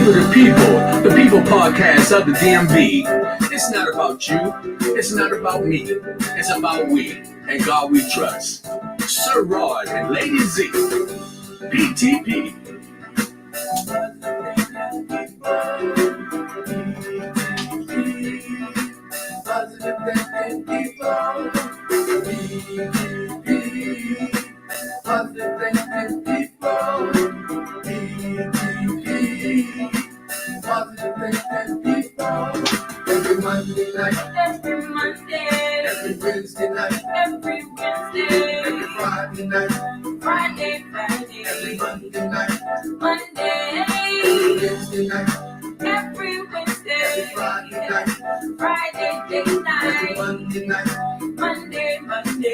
the people podcast of the DMV. It's not about you, it's not about me, it's about we, and God we trust. Sir Rod and Lady Z, PTP. Positive thinking people, positive thinking people, positive thinking people. Every Monday night, every Monday, every Wednesday night, every Wednesday, every Friday night, Friday, every Monday night, Monday, every Wednesday night, every Wednesday, every Friday night, Friday night, every Monday night, Monday,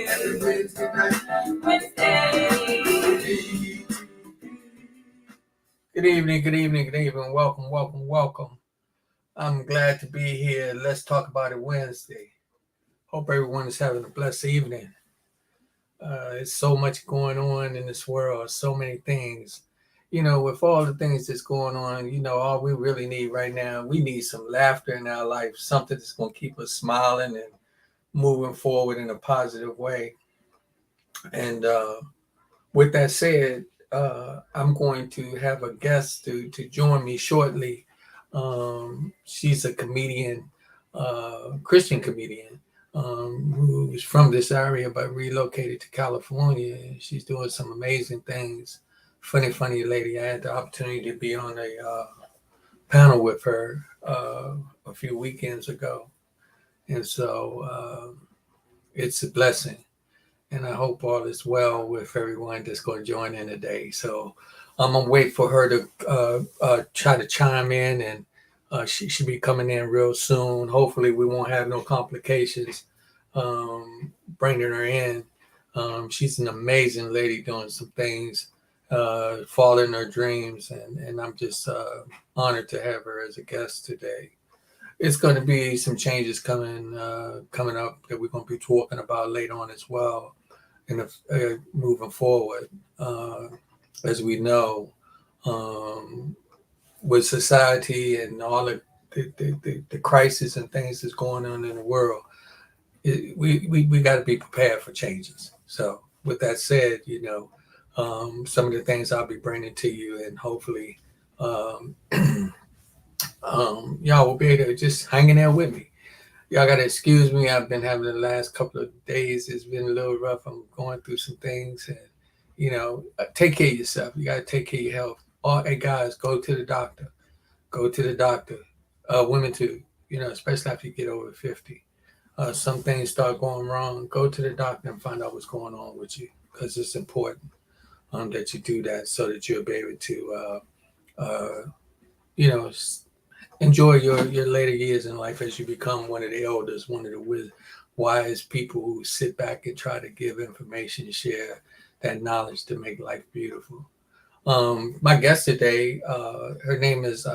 every Wednesday night, Wednesday. Good evening. Welcome. I'm glad to be here. Let's talk about it Wednesday. Hope everyone is having a blessed evening. There's so much going on in this world, so many things. You know, with all the things that's going on, you know, all we really need right now, we need some laughter in our life, something that's going to keep us smiling and moving forward in a positive way. And with that said, I'm going to have a guest to join me shortly. She's a comedian, Christian comedian, who's from this area but relocated to California. She's doing some amazing things. Funny lady. I had the opportunity to be on a panel with her a few weekends ago. And so it's a blessing. And I hope all is well with everyone that's going to join in today. So I'm going to wait for her to try to chime in, and she should be coming in real soon. Hopefully we won't have no complications bringing her in. She's an amazing lady doing some things, following her dreams, and I'm just honored to have her as a guest today. It's going to be some changes coming up that we're going to be talking about later on as well. And moving forward, as we know, with society and all the crisis and things that's going on in the world, we got to be prepared for changes. So with that said, you know, some of the things I'll be bringing to you, and hopefully y'all will be able to just hang in there with me. Y'all got to excuse me. I've been having the last couple of days. It's been a little rough. I'm going through some things, and, you know, take care of yourself. You got to take care of your health. Hey, guys, go to the doctor. Go to the doctor. Women too, you know, especially after you get over 50. Some things start going wrong. Go to the doctor and find out what's going on with you, because it's important that you do that so that you'll be able to, you know, enjoy your later years in life as you become one of the elders, one of the wise people who sit back and try to give information and share that knowledge to make life beautiful. My guest today, her name is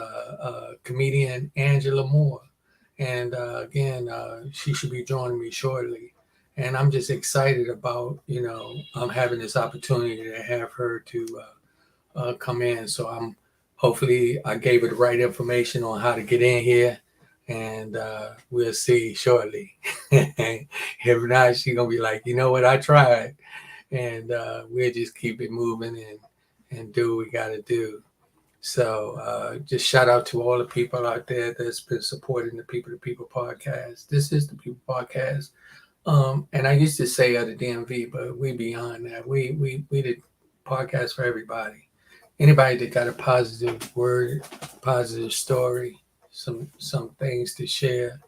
comedian Angela Moore. And again, she should be joining me shortly. And I'm just excited about, you know, having this opportunity to have her to come in. So hopefully I gave her the right information on how to get in here, and we'll see shortly. If not, she's going to be like, you know what, I tried. And we'll just keep it moving and do what we got to do. So just shout out to all the people out there that's been supporting the People to People podcast. This is the People podcast. And I used to say the DMV, but we beyond that. We did podcast for everybody. Anybody that got a positive word, positive story, some things to share,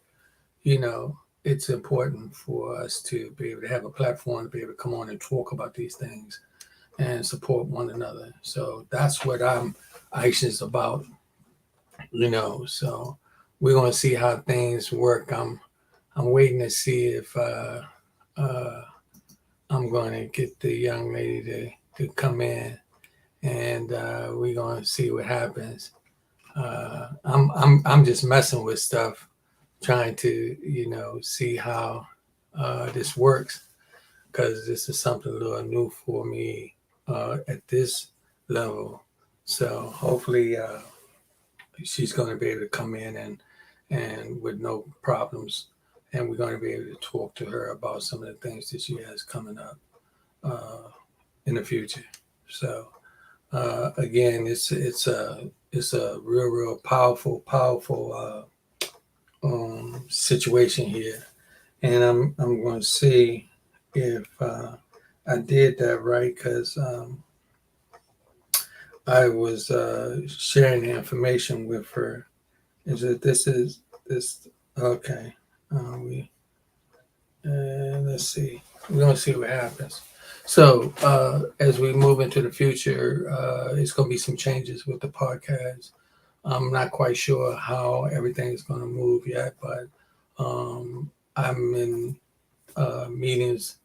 you know, it's important for us to be able to have a platform to be able to come on and talk about these things and support one another. So that's what I'm anxious about, you know. So we're gonna see how things work. I'm waiting to see if I'm going to get the young lady to come in, and we're going to see what happens. I'm just messing with stuff, trying to, you know, see how this works, because this is something a little new for me at this level. So hopefully she's going to be able to come in and with no problems, and we're going to be able to talk to her about some of the things that she has coming up in the future. So again, it's a real powerful situation here, and I'm going to see if I did that right because I was sharing the information with her. Is that this is this okay? We Let's see. We're gonna see what happens. So as we move into the future, it's gonna be some changes with the podcast. I'm not quite sure how everything is gonna move yet, but I'm in meetings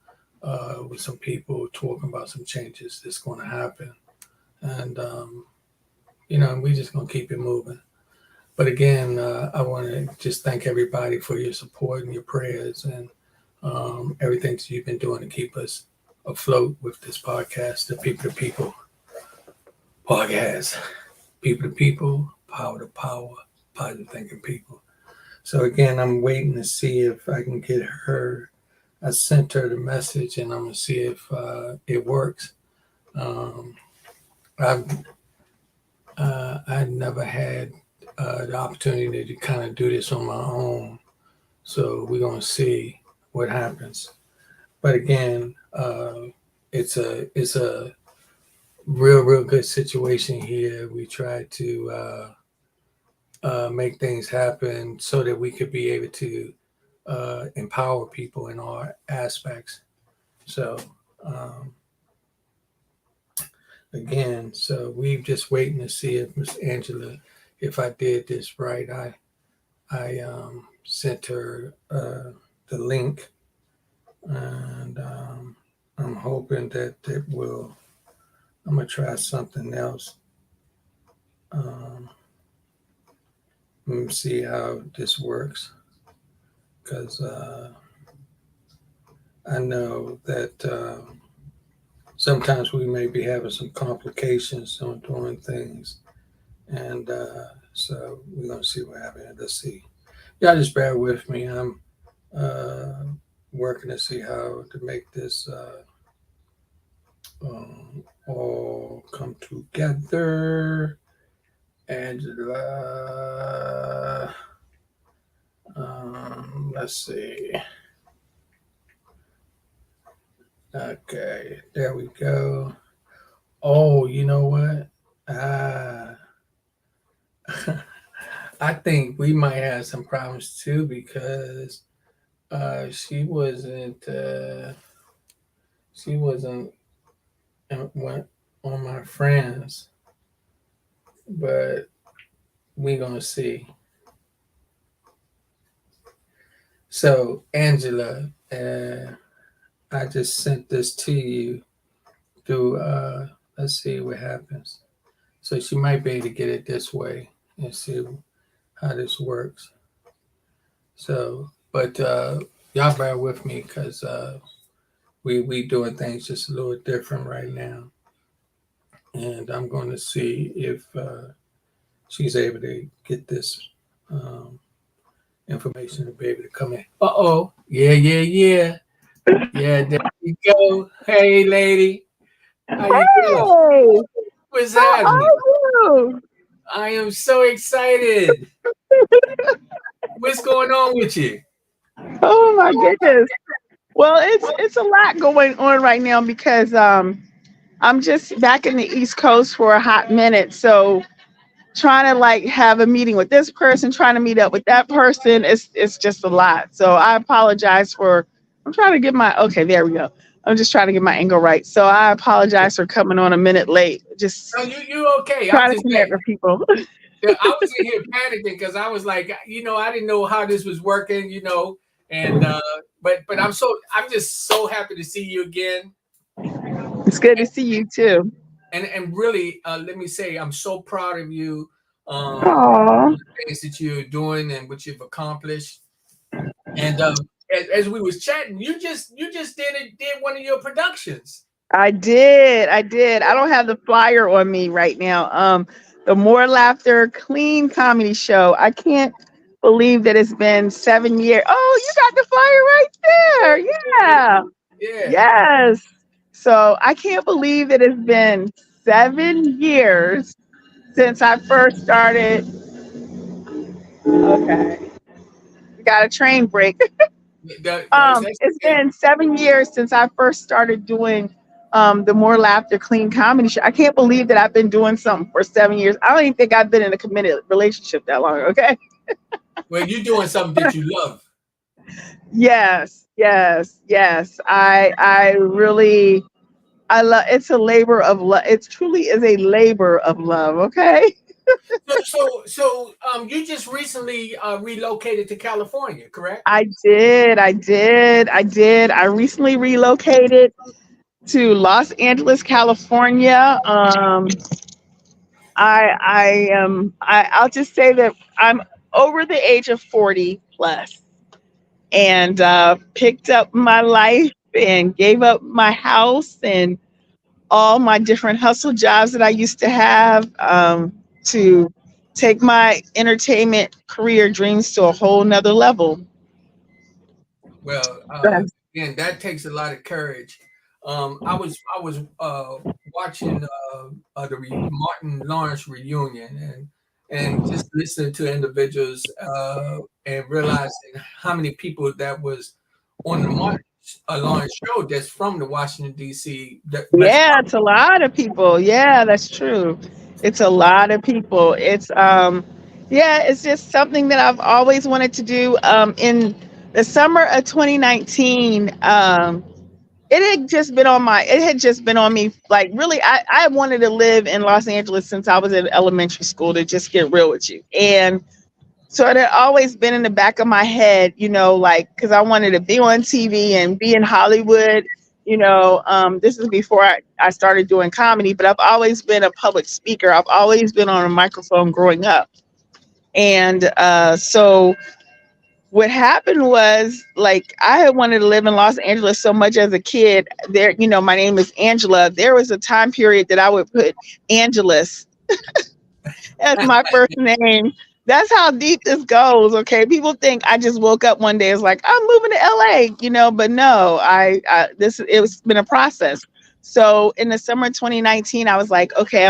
with some people talking about some changes that's going to happen, and we're just gonna keep it moving. But again, I want to just thank everybody for your support and your prayers and everything that you've been doing to keep us afloat with this podcast, the People to People podcast. People to People, Power to Power, Positive Thinking People. So again, I'm waiting to see if I can get her. I sent her the message, and I'm gonna see if it works. Um, I've I never had the opportunity to kind of do this on my own, so we're gonna see what happens. But again, it's a real good situation here. We try to make things happen so that we could be able to empower people in all aspects. So um, again, so we've just waiting to see if Miss Angela, if I did this right. I sent her the link, and I'm hoping that it will. I'm gonna try something else. Um, Let me see how this works because I know that sometimes we may be having some complications on doing things, and so we're gonna see what happens. Let's see. Y'all just bear with me. I'm uh, working to see how to make this all come together. Angela, let's see. Okay, there we go. Oh, you know what? Uh, I think we might have some problems too because she wasn't went on my friends, but we gonna see. So Angela, I just sent this to you through. Let's see what happens. So she might be able to get it this way and see how this works. So, but y'all bear with me because we doing things just a little different right now, and I'm going to see if she's able to get this um, information to be able to come in. Oh, yeah. There you go. Hey, lady, how you doing? Hey, What's how happening? are you? I am so excited. What's going on with you? Oh my goodness. Well, it's a lot going on right now because I'm just back in the East Coast for a hot minute. So trying to like have a meeting with this person, trying to meet up with that person, it's just a lot. So I apologize for I'm trying to get my okay, there we go. I'm just trying to get my angle right. So I apologize for coming on a minute late. No, Just you okay? I'm trying to just connect with people. yeah, I was in here panicking because I was like, I didn't know how this was working, and but I'm just so happy to see you again, It's good to see you too. and really, let me say, I'm so proud of you, Aw. things that you're doing and what you've accomplished, and as we was chatting, you just did one of your productions. I did. I did. I don't have the flyer on me right now. the More Laughter Clean Comedy Show. I can't believe that it's been 7 years. Oh, you got the flyer right there. Yeah. Yeah. Yes. So I can't believe that it's been 7 years since I first started. Okay. We got a train break. That's It's okay. been 7 years since I first started doing the More Laughter Clean Comedy Show. I can't believe that I've been doing something for 7 years. I don't even think I've been in a committed relationship that long. Okay. Well, you're doing something that you love. Yes, yes, yes. I really I love. It's a labor of love. It truly is a labor of love. Okay. You just recently relocated to California, correct? I did. I did. I did. I recently relocated to Los Angeles, California. I'll just say that I'm over the age of 40 plus, and picked up my life and gave up my house and all my different hustle jobs that I used to have, to take my entertainment career dreams to a whole nother level. Well, Yes. again, that takes a lot of courage. I was watching Martin Lawrence reunion and just listening to individuals and realizing how many people that was on the Martin Lawrence show that's from the Washington D.C. Yeah, it's a lot of people. Yeah, that's true. It's a lot of people. Yeah, it's just something that I've always wanted to do. In the summer of 2019, it had just been on me, like, really. I wanted to live in Los Angeles since I was in elementary school, to just get real with you. And so it had always been in the back of my head, like, because I wanted to be on TV and be in Hollywood. This is before I started doing comedy, but I've always been a public speaker. I've always been on a microphone growing up. And so what happened was, like, I had wanted to live in Los Angeles so much as a kid. There, my name is Angela. There was a time period that I would put Angelus as my first name. That's how deep this goes. Okay, people think I just woke up one day. It's like I'm moving to LA, but no, it's been a process. So in the summer of 2019, I was like, okay,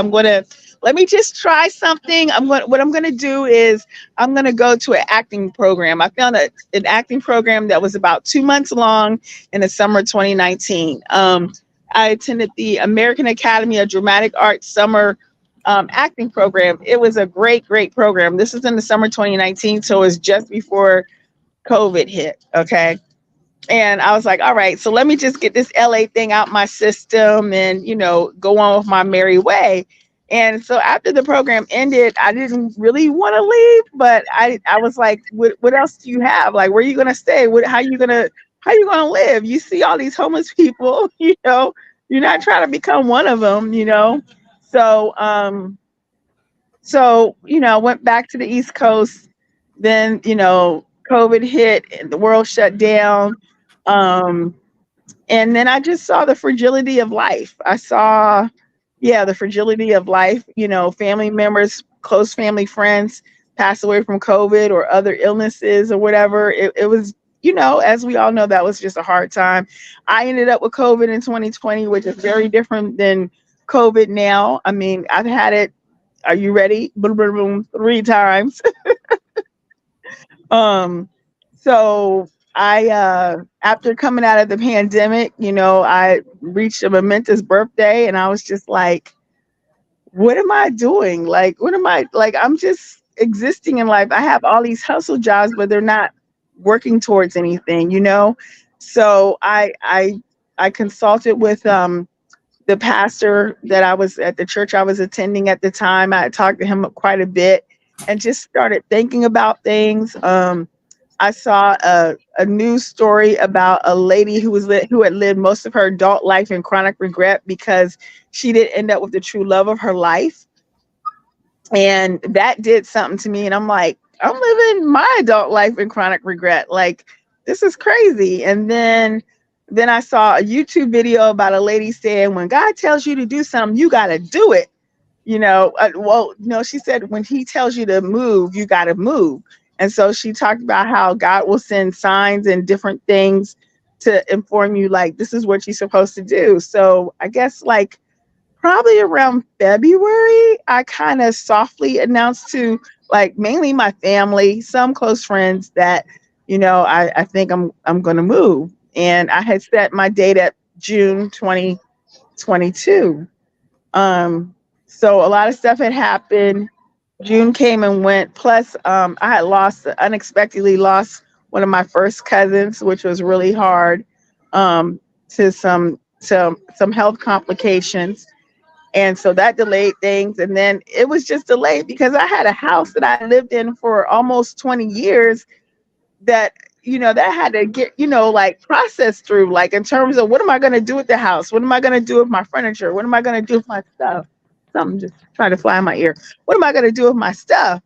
let me just try something. What I'm gonna do is I'm gonna go to an acting program. I found an acting program that was about 2 months long in the summer of 2019. I attended the American Academy of Dramatic Arts summer acting program. It was a great, great program. This is in the summer 2019, so it was just before COVID hit. Okay. And I was like, all right, so let me just get this LA thing out my system and, go on with my merry way. And so after the program ended, I didn't really want to leave, but I was like, what else do you have? Like, where are you going to stay? How you going to live? You see all these homeless people, you're not trying to become one of them. So, went back to the East Coast. Then, COVID hit and the world shut down. Um, and then I just saw the fragility of life. I saw, yeah, the fragility of life. Family members, close family friends pass away from COVID or other illnesses or whatever. It was, as we all know, that was just a hard time. I ended up with COVID in 2020, which is very different than COVID now. I mean, I've had it. Are you ready? Boom, boom, boom, 3 times. Um, so after coming out of the pandemic, I reached a momentous birthday, and I was just like, what am I doing? Like, what am I like? I'm just existing in life. I have all these hustle jobs, but they're not working towards anything. So I consulted with the pastor that I was at the church I was attending at the time. I talked to him quite a bit and just started thinking about things. I saw a news story about a lady who had lived most of her adult life in chronic regret because she didn't end up with the true love of her life. And that did something to me. And I'm like, I'm living my adult life in chronic regret. Like, this is crazy. And then I saw a YouTube video about a lady saying, when God tells you to do something, you got to do it. Well, no, she said when he tells you to move, you got to move. And so she talked about how God will send signs and different things to inform you, like, this is what you're supposed to do. So I guess, like, probably around February, I kind of softly announced to, like, mainly my family, some close friends, that, I think I'm going to move. And I had set my date at June 2022. So a lot of stuff had happened. June came and went. Plus, I had unexpectedly lost one of my first cousins, which was really hard, to some health complications. And so that delayed things. And then it was just delayed because I had a house that I lived in for almost 20 years that, that had to get, like, processed through, like, in terms of, what am I going to do with the house? What am I going to do with my furniture? What am I going to do with my stuff? Something just trying to fly in my ear. What am I going to do with my stuff?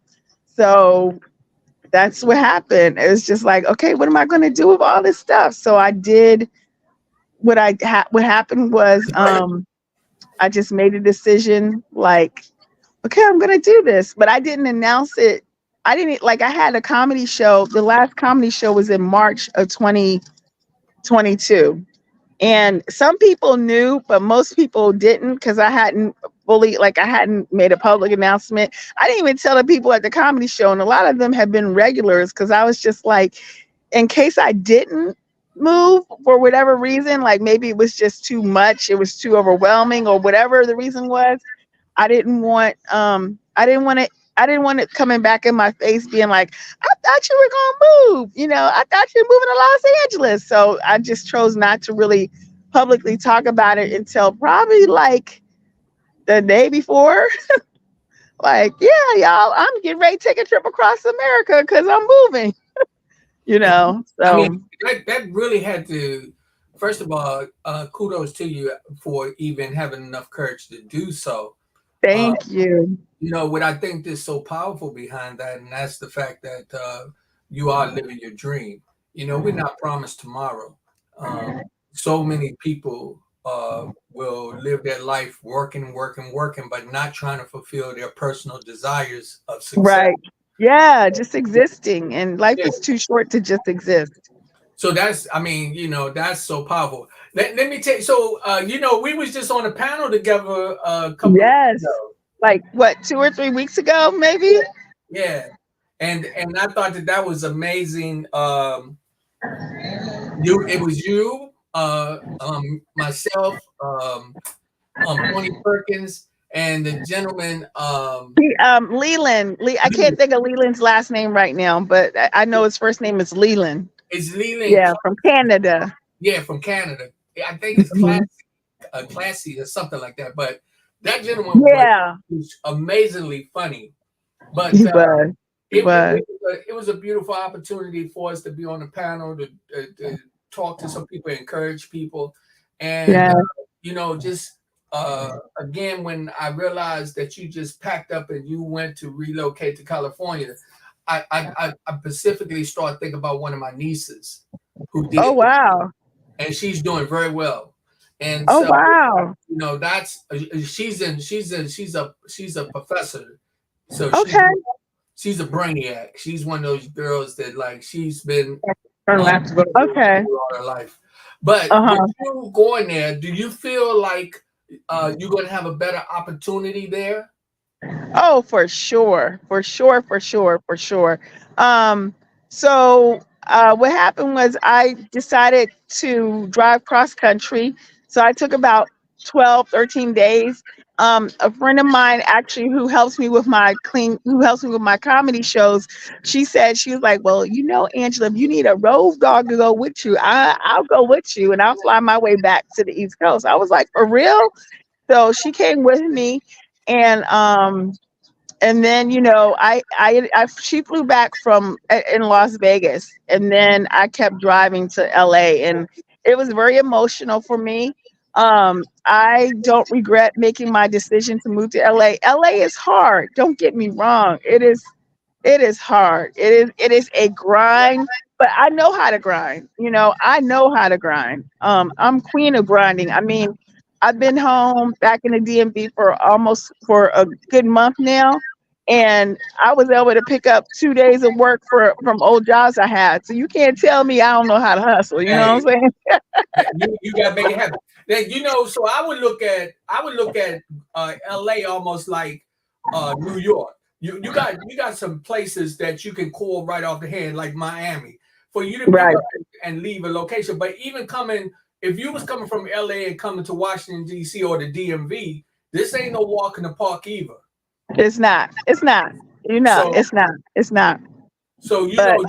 So that's what happened. It was just like, okay, what am I going to do with all this stuff? So I did what happened was, I just made a decision, like, okay, I'm going to do this, but I didn't announce it. I didn't, like, I had a comedy show. The last comedy show was in March of 2022. And some people knew, but most people didn't, because I hadn't made a public announcement. I didn't even tell the people at the comedy show. And a lot of them have been regulars, because I was just like, in case I didn't move for whatever reason, like maybe it was just too much, it was too overwhelming, or whatever the reason was. I didn't want it coming back in my face being like, I thought you were gonna move, I thought you were moving to Los Angeles. So I just chose not to really publicly talk about it until probably like the day before. Like, yeah, y'all, I'm getting ready to take a trip across America because I'm moving, I mean, So that really had to. First of all, kudos to you for even having enough courage to do so. Uh, thank you. what I think is so powerful behind that, and that's the fact that you are living your dream. We're not promised tomorrow. So many people will live their life working, working, working, but not trying to fulfill their personal desires of success. Right. Yeah, just existing. And life Yeah. is too short to just exist. So that's, I mean, that's so powerful. Let me tell you. So, we was just on a panel together a couple of weeks Yes. ago. Like what, 2 or 3 weeks ago, maybe? Yeah, and I thought that was amazing. It was you, myself, Tony Perkins, and the gentleman. Leland. I can't think of Leland's last name right now, but I know his first name is Leland. Is Leland? Yeah, from Canada. Yeah, from Canada. Yeah, I think it's Mhm. classy or something like that. But that gentleman Yeah, was amazingly funny. But he was. He was. it was a beautiful opportunity for us to be on the panel to talk to some people, encourage people, and Yeah. just again, when I realized that you just packed up and you went to relocate to California, I specifically started thinking about one of my nieces who did Oh it, wow. and she's doing very well. And Oh so, wow. that's she's a professor, so Okay. she's a brainiac. She's one of those girls that, like, she's been Turn left to go. Okay. all her life. But with Uh-huh. you going there, do you feel like you're going to have a better opportunity there? Oh, for sure, for sure, for sure, for sure. Um, so what happened was I decided to drive cross country. So I took about 12, 13 days. A friend of mine actually who helps me with my comedy shows, she was like, well, Angela, if you need a road dog to go with you, I'll go with you and I'll fly my way back to the East Coast. I was like, for real? So she came with me, and then she flew back from in Las Vegas, and then I kept driving to LA, and it was very emotional for me. I don't regret making my decision to move to LA. LA is hard, don't get me wrong. It is hard. It is a grind, but I know how to grind. I know how to grind. I'm queen of grinding. I mean, I've been home back in the DMV for a good month now, and I was able to pick up 2 days of work from old jobs I had. So you can't tell me I don't know how to hustle. You know Hey, what I'm saying? you gotta make it happen. Then so I would look at LA almost like New York. You got some places that you can call right off the hand, like Miami, for you to pick Right. up and leave a location. But even coming, if you was coming from LA and coming to Washington D.C. or the DMV, this ain't no walk in the park either. It's not. It's not. You know, So it's not. It's not. so But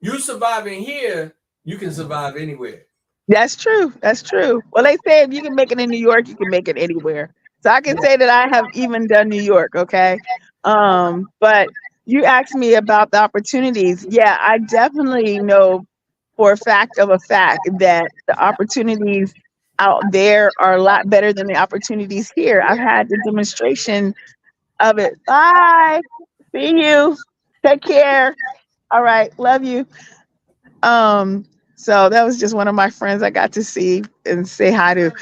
you surviving here, you can survive anywhere. that's true. That's true. Well, they say if you can make it in New York, you can make it anywhere. So I can say that I have even done New York. Okay. But you asked me about the opportunities. Yeah, I definitely know for a fact that the opportunities out there are a lot better than the opportunities here. I've had the demonstration of it. Bye. See you. Take care. All right. Love you. Um, so that was just one of my friends I got to see and say hi to.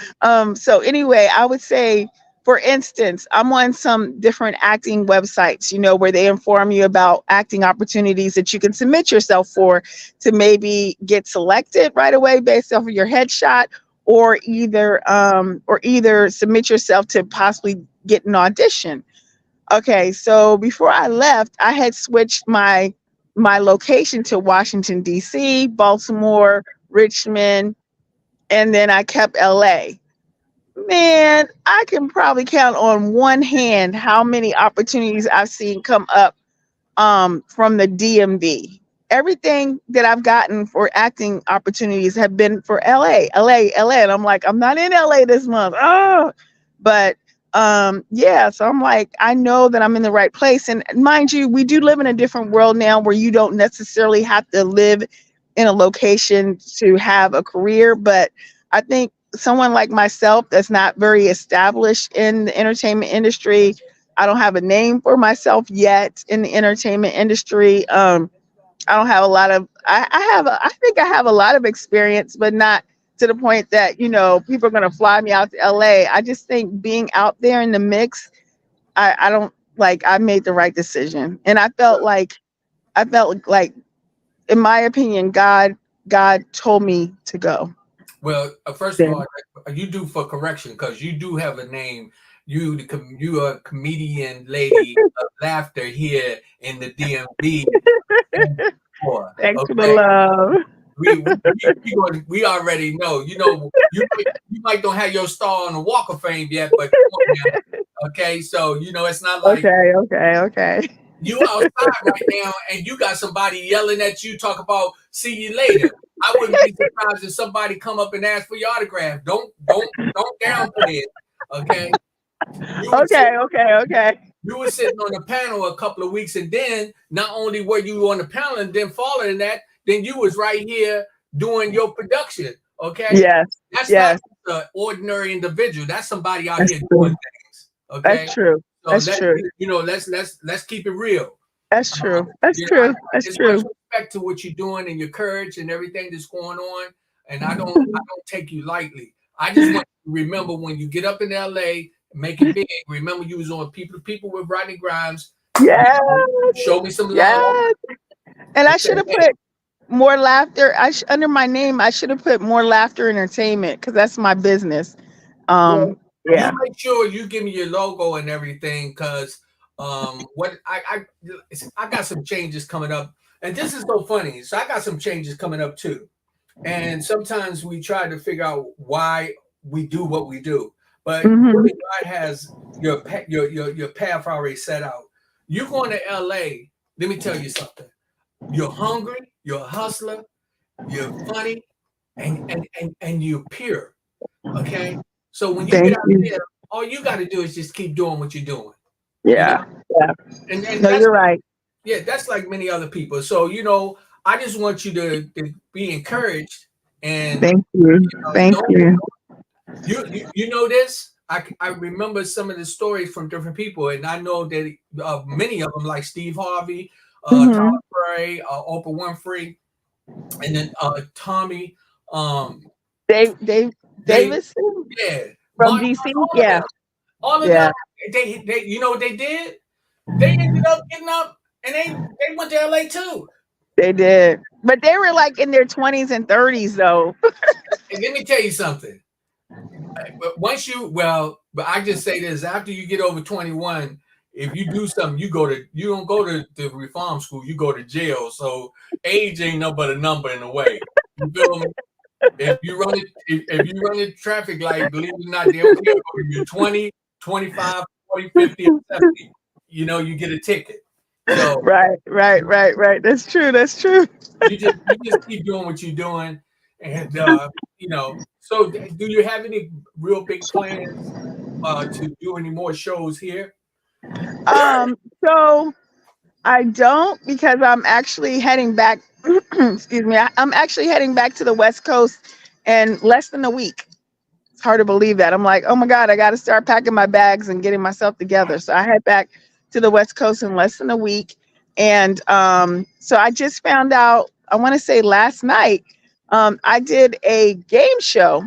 So anyway, I would say, for instance, I'm on some different acting websites, where they inform you about acting opportunities that you can submit yourself for to maybe get selected right away based off of your headshot, or either submit yourself to possibly get an audition. Okay, so before I left, I had switched my location to Washington D.C., Baltimore, Richmond, and then I kept LA. Man, I can probably count on one hand how many opportunities I've seen come up from the DMV. Everything that I've gotten for acting opportunities have been for LA, and I'm like, I'm not in LA this month. Oh, but yeah, so I'm like, I know that I'm in the right place. And mind you, we do live in a different world now where you don't necessarily have to live in a location to have a career. But I think someone like myself that's not very established in the entertainment industry, I don't have a name for myself yet in the entertainment industry. I don't have a lot of. I think I have a lot of experience, but not to the point that people are going to fly me out to LA. I just think being out there in the mix, I don't like. I made the right decision, and I felt like, in my opinion, God told me to go. Well, first of all, Then you do for correction because you do have a name. You are a comedian lady of laughter here in the DMV. thanks for the Okay, love. we already know. You might don't have your star on the Walk of Fame yet, but come on now. Okay, so it's not like Okay, okay, okay. you outside right now and you got somebody yelling at you, talk about see you later. I wouldn't be surprised if somebody come up and ask for your autograph. Don't downplay it. Okay. You were Okay, sitting okay, okay. you were sitting on the panel a couple of weeks, and then not only were you on the panel, and then following that, then you was right here doing your production. Okay. Yes, That's not yes. just an ordinary individual. That's somebody out That's here doing true. things. That's Okay. true. So That's true. let's keep it real. That's Uh, true. That's I true. That's there's much true. respect to what you're doing and your courage and everything that's going on, and I don't take you lightly. I just want you to remember when you get up in LA, make it big. Remember you was on People to People with Rodney Grimes. Yes, Show me some love. yes. And I Okay, should have hey, put more laughter. Under my name, I should have put more laughter entertainment because that's my business. well, you Yeah. make sure you give me your logo and everything, cause what I got some changes coming up, and this is so funny. So I got some changes coming up too. And sometimes we try to figure out why we do what we do. But Hmm. really, God has your path already set out. You're going to LA. Let me tell you something. You're hungry. You're a hustler. You're funny, and you're pure. Okay. So when you get Thank out you. there, all you got to do is just keep doing what you're doing. You know, Yeah. Yeah. and No, that's you're right. that's like many other people. So I just want you to be encouraged and Thank you. Thank don't you. you know this. I remember some of the stories from different people, and I know that many of them, like Steve Harvey, Hmm. Tyler Perry, Oprah Winfrey, and then Tommy. Um, Dave they Davidson. yeah, From DC. all of Yeah, them, all of them. yeah, They, you know what they did? They ended up getting up and they went to LA too. they did. But they were like in their 20s and 30s though. And let me tell you something. But once you but I just say this: after you get over 21, if you do something, you don't go to the reform school, you go to jail. So age ain't no but a number in a way. You feel me? If you run a traffic light, believe it or not, they don't care whether you're 20, 25, 40, 50, or 70. You know, you get a ticket. So Right. That's true. That's true. you just keep doing what you're doing, and So, do you have any real big plans to do any more shows here? So I don't because I'm actually heading back. Excuse me. I'm actually heading back to the West Coast in less than a week. It's hard to believe that. I'm like, oh my God, I got to start packing my bags and getting myself together. So I head back to the West Coast in less than a week. And so I just found out, I want to say last night, I did a game show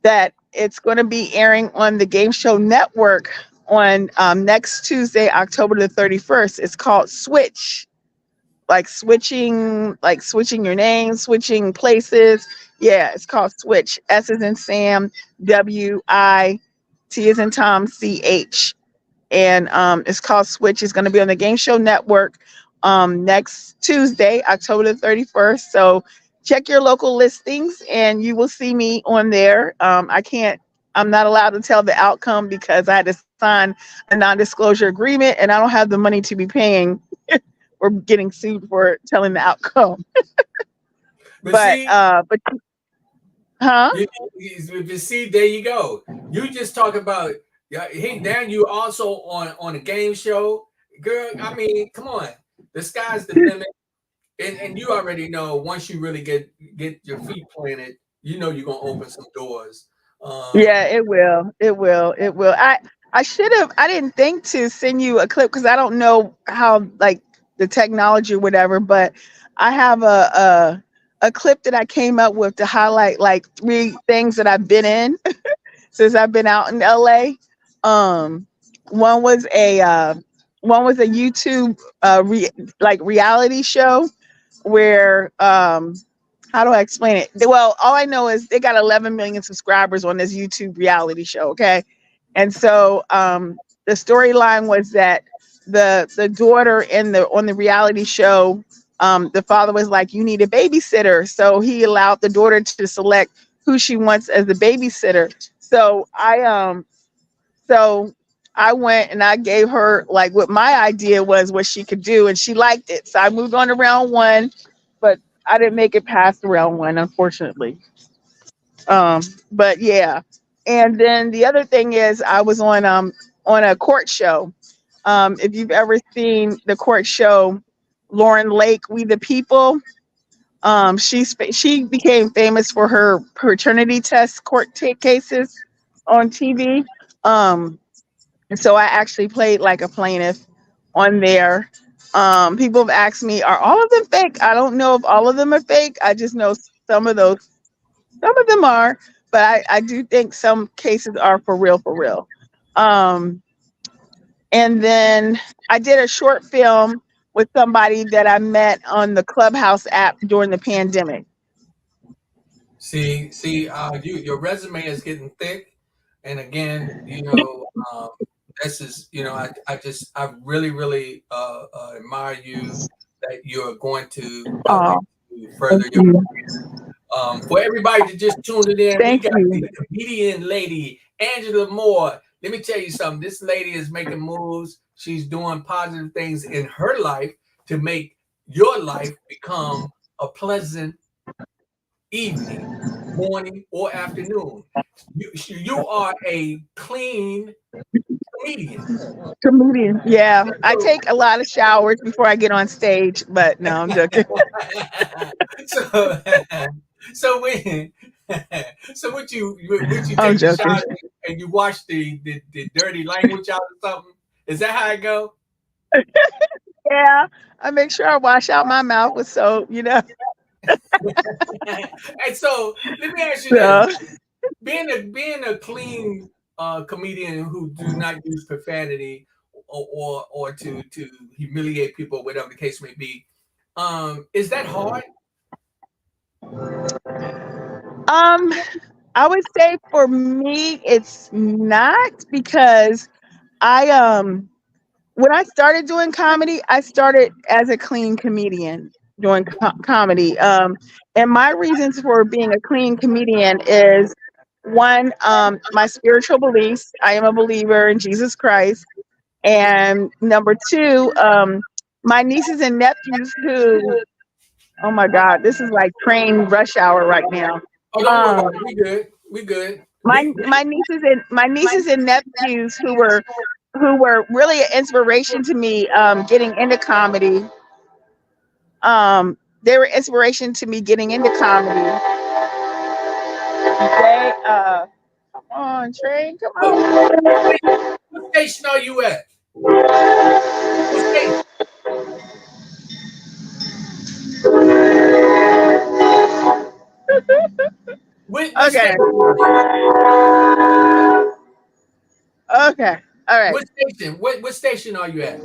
that it's going to be airing on the Game Show Network on next Tuesday, October the 31st. It's called Switch, like switching your name, switching places. Yeah, it's called Switch. S is in Sam, WIT is in Tom, CH. And it's called Switch. It's going to be on the Game Show Network next Tuesday, October the 31st. So check your local listings and you will see me on there. I'm not allowed to tell the outcome because I had to sign a non-disclosure agreement and I don't have the money to be paying or getting sued for telling the outcome. But see, But huh? see, there you go. You just talk about hey, now you also on a game show, girl. I mean, come on, the sky's the limit, and you already know once you really get your feet planted, you know you're gonna open some doors. Yeah, Um, it will. It will. It will. I should have. I didn't think to send you a clip because I don't know how like the technology or whatever. But I have a clip that I came up with to highlight like three things that I've been in since I've been out in LA. Um, one was a YouTube like reality show where how do I explain it? Well, all I know is they got 11 million subscribers on this YouTube reality show. Okay, and so the storyline was that the daughter in the on the reality show, the father was like, "You need a babysitter," so he allowed the daughter to select who she wants as the babysitter. So I went and I gave her like what my idea was what she could do, and she liked it. So I moved on to round one, but I didn't make it past round one, unfortunately. But yeah, and then the other thing is I was on a court show. If you've ever seen the court show, Lauren Lake, We the People. She became famous for her paternity test cases on TV. Um, and so I actually played like a plaintiff on there. People have asked me, are all of them fake? I don't know if all of them are fake. I just know some of them are, but I do think some cases are for real, for real. Um, and then I did a short film with somebody that I met on the Clubhouse app during the pandemic. your resume is getting thick, and again, this is I really really admire you that you're going Oh, to further thank your. you. For everybody that just tuned it in, we Thank got you. the comedian lady, Angela Moore. Let me tell you something. This lady is making moves. She's doing positive things in her life to make your life become a pleasant evening, morning, or afternoon. You are a clean comedian. Comedian. Yeah, I So, take a lot of showers before I get on stage, but no, I'm joking. so, so when, so what you I'm take the joking. shot and you wash the dirty language out or something? Is that how it go? Yeah, I make sure I wash out my mouth with soap. And so let me ask you this: So being a clean comedian who do not use profanity or to humiliate people, whatever the case may be. Is that hard? Um, I would say for me, it's not because I when I started doing comedy, I started as a clean comedian doing comedy. And my reasons for being a clean comedian is one, my spiritual beliefs. I am a believer in Jesus Christ. And number two, my nieces and nephews who, oh my God, this is like train rush hour right now. Oh, don't worry about Um, it. We good. We good. my nieces and nephews who were really an inspiration to me getting into comedy. They were inspiration to me getting into comedy. They come on, train, come What, on. what station are you at? What station? What Okay. station are you at? Okay. All right. What station? What station are you at?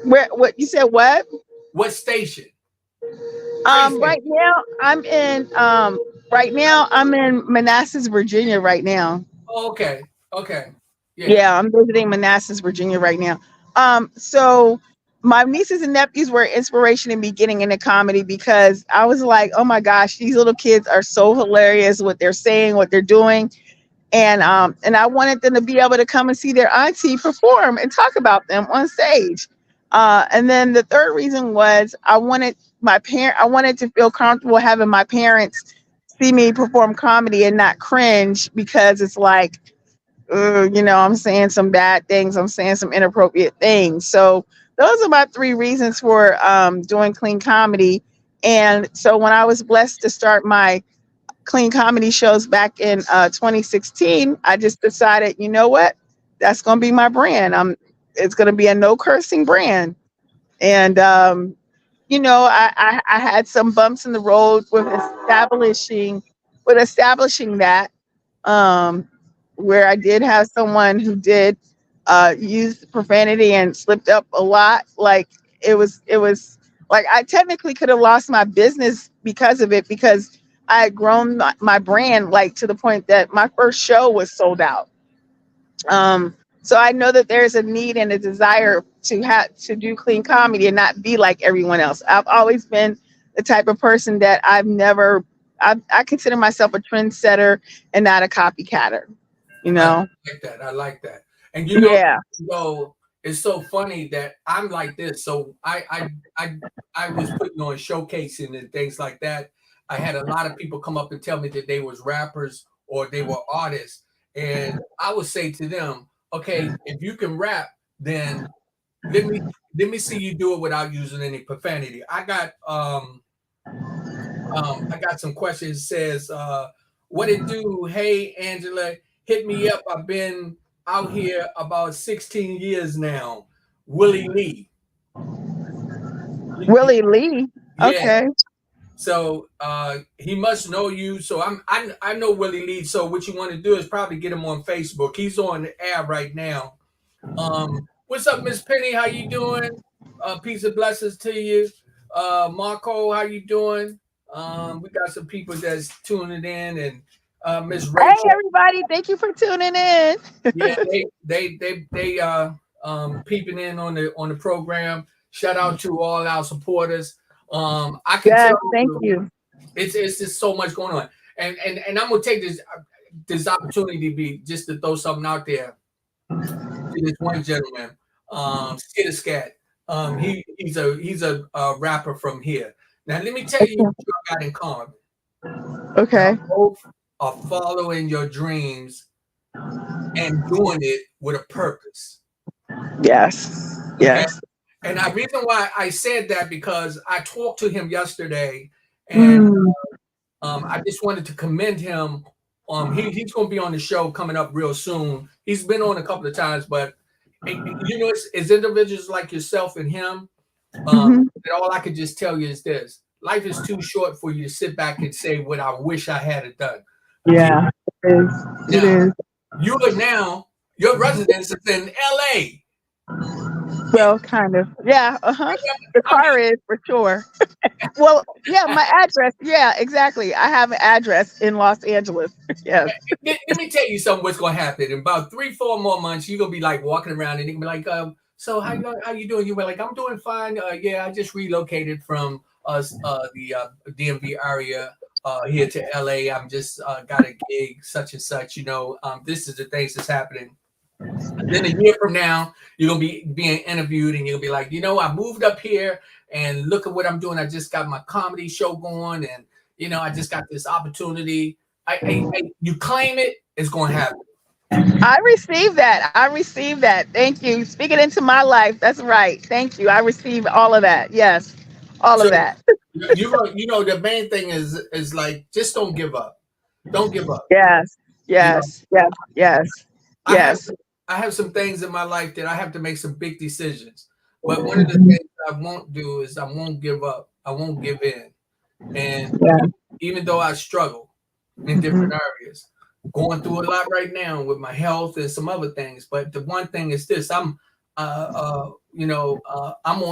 Where what you said what? What station? Train Right now I'm in Manassas, Virginia right now. Oh, okay. Okay. Yeah. Yeah, I'm visiting Manassas, Virginia right now. So my nieces and nephews were inspiration in me getting into comedy because I was like, oh my gosh, these little kids are so hilarious, what they're saying, what they're doing. And I wanted them to be able to come and see their auntie perform and talk about them on stage. And then the third reason was I wanted to feel comfortable having my parents see me perform comedy and not cringe because it's like, I'm saying some bad things, I'm saying some inappropriate things. So those are my three reasons for doing clean comedy. And so when I was blessed to start my clean comedy shows back in 2016, I just decided, you know what, that's going to be my brand. It's going to be a no cursing brand. And I had some bumps in the road with establishing that, um, where I did have someone who did use profanity and slipped up a lot. Like it was like I technically could have lost my business because of it because I had grown my brand like to the point that my first show was sold out. So I know that there's a need and a desire to have to do clean comedy and not be like everyone else. I've always been the type of person that I consider myself a trendsetter and not a copycatter. You I know? like that. I like that. And Yeah. so it's so funny that I'm like this. So I was putting on showcasing and things like that. I had a lot of people come up and tell me that they was rappers or they were artists. And I would say to them, okay, if you can rap, then let me let me see you do it without using any profanity. I got some questions. It says, what it do? Hey, Angela, hit me up. I've been out here about 16 years now. Willie Lee. Willie Lee. Yeah. Okay. So he must know you. So I know Willie Lee. So what you want to do is probably get him on Facebook. He's on the air right now. What's up, Miss Penny? How you doing? Peace and blessings to you. Marco, how you doing? We got some people that's tuning in, and Miss Hey Rachel. everybody, thank you for tuning in. Yeah, they peeping in on the program. Shout out to all our supporters. I can Yes, tell thank you, you. it's just so much going on, and I'm gonna take this opportunity to be just to throw something out there to this one gentleman, Skitter Scat. He's a rapper from here. Now let me tell you what you got in common. Okay. Y'all both are following your dreams and doing it with a purpose. Yes. Okay. Yes. And the reason why I said that because I talked to him yesterday, and Mm, I just wanted to commend him. He's going to be on the show coming up real soon. He's been on a couple of times, but it's individuals like yourself and him. mhm. And all I could just tell you is this: life is too short for you to sit back and say what I wish I had it done. Yeah. It Now, is. you are now, your residence is in LA. You, Well, kind of. Yeah. Uh huh. The I car mean, is for sure. Well, yeah. My address. Yeah, exactly. I have an address in Los Angeles. Yes. let me tell you something. What's going to happen in about 3, 4 more months? You're gonna be like walking around, and you're gonna be like, so how you doing? You were like, I'm doing fine. Yeah, I just relocated from the DMV area here to LA. I'm just got a gig, such and such. This is the things that's happening. And then a year from now, you're gonna be being interviewed, and you're gonna be like, I moved up here, and look at what I'm doing. I just got my comedy show going, and I just got this opportunity. You claim it, it's gonna happen. I received that. I received that. Thank you. Speak it into my life. That's right. Thank you. I received all of that. Yes. All So of that. the main thing is like, just don't give up. Don't give up. Yes. You know, Yes. Yes. Yes. I have Yes. I have some things in my life that I have to make some big decisions. But one of the Mhm. things I won't do is I won't give up. I won't give in. And Yeah. even though I struggle in different Mhm. areas, going through a lot right now with my health and some other things. But the one thing is this: I'm on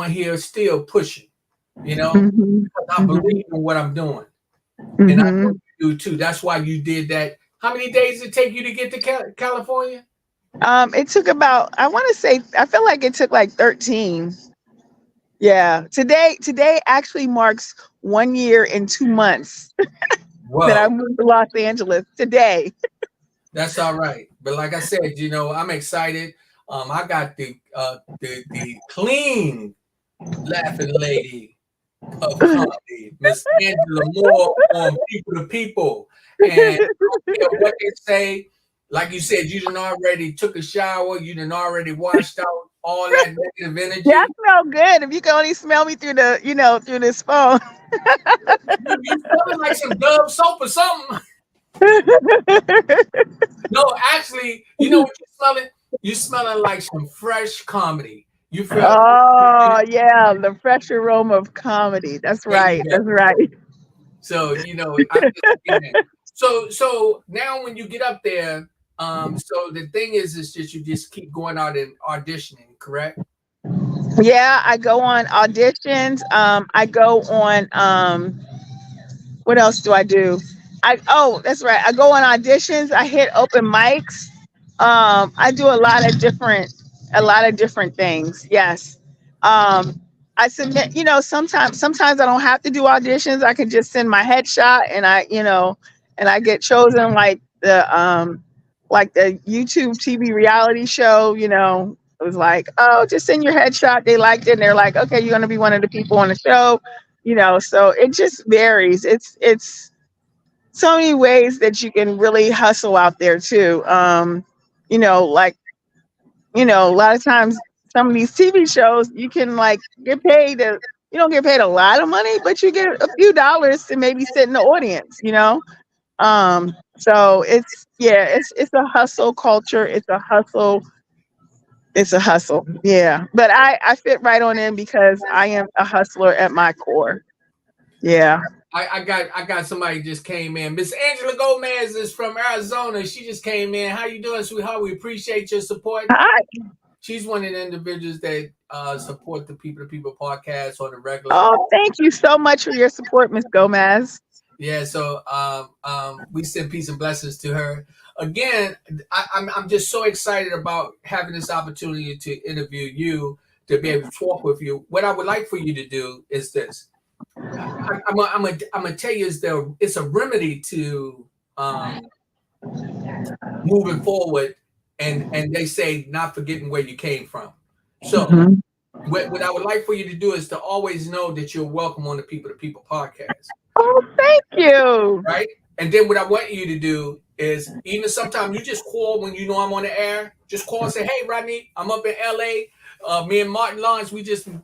here still pushing. Mhm. Because I Mhm. believe in what I'm doing, and I know Mhm. you do too. That's why you did that. How many days did it take you to get to California? It took about, I want to say, I feel like it took like 13. Yeah. Today actually marks 1 year and 2 months that I Whoa, moved to Los Angeles today. that's all right. But like I said, I'm excited. I got the clean laughing lady of comedy, Miss Angela Moore on People to People. And I don't care what they say. Like you said, you done already took a shower, you done already washed out all that negative Yeah, I energy. smell good. If you can only smell me through through this phone. You smelling like some Dove soap or something. No, actually, you know what you're smelling? You're smelling like some fresh comedy. You feel Oh yeah, the fresh aroma of comedy. That's there you right. go. That's right. So, I'm just saying. So now when you get up there, so the thing is just you just keep going out and auditioning, correct? Yeah, I go on auditions. I go on what else do I do? That's right. I go on auditions. I hit open mics. I do a lot of different things. Yes. Um, I submit. Sometimes I don't have to do auditions. I can just send my headshot, and I get chosen like the YouTube TV reality show. It was like, oh, just send your headshot. They liked it, and they're like, okay, you're gonna be one of the people on the show. So it just varies. It's so many ways that you can really hustle out there too. Like, a lot of times some of these TV shows you can like get paid you don't get paid a lot of money, but you get a few dollars to maybe sit in the audience. So it's a hustle culture. It's a hustle. Yeah. But I fit right on in because I am a hustler at my core. Yeah. I got somebody just came in. Miss Angela Gomez is from Arizona. She just came in. How you doing, sweetheart? We appreciate your support. Hi. She's one of the individuals that support the People to People podcast on the regular. Oh, thank you so much for your support, Miss Gomez. Yeah, so we send peace and blessings to her. Again, I'm just so excited about having this opportunity to interview you, to be able to talk with you. What I would like for you to do is this. I'm gonna tell you, it's a remedy to um, moving forward, and they say not forgetting where you came from. So Mhm. what I would like for you to do is to always know that you're welcome on the People to People podcast. Oh, thank you. Right? And then what I want you to do is, even sometimes you just call when you know I'm on the air. Just call and say, "Hey, Rodney, I'm up in LA. Me and Martin Lawrence, we just boom,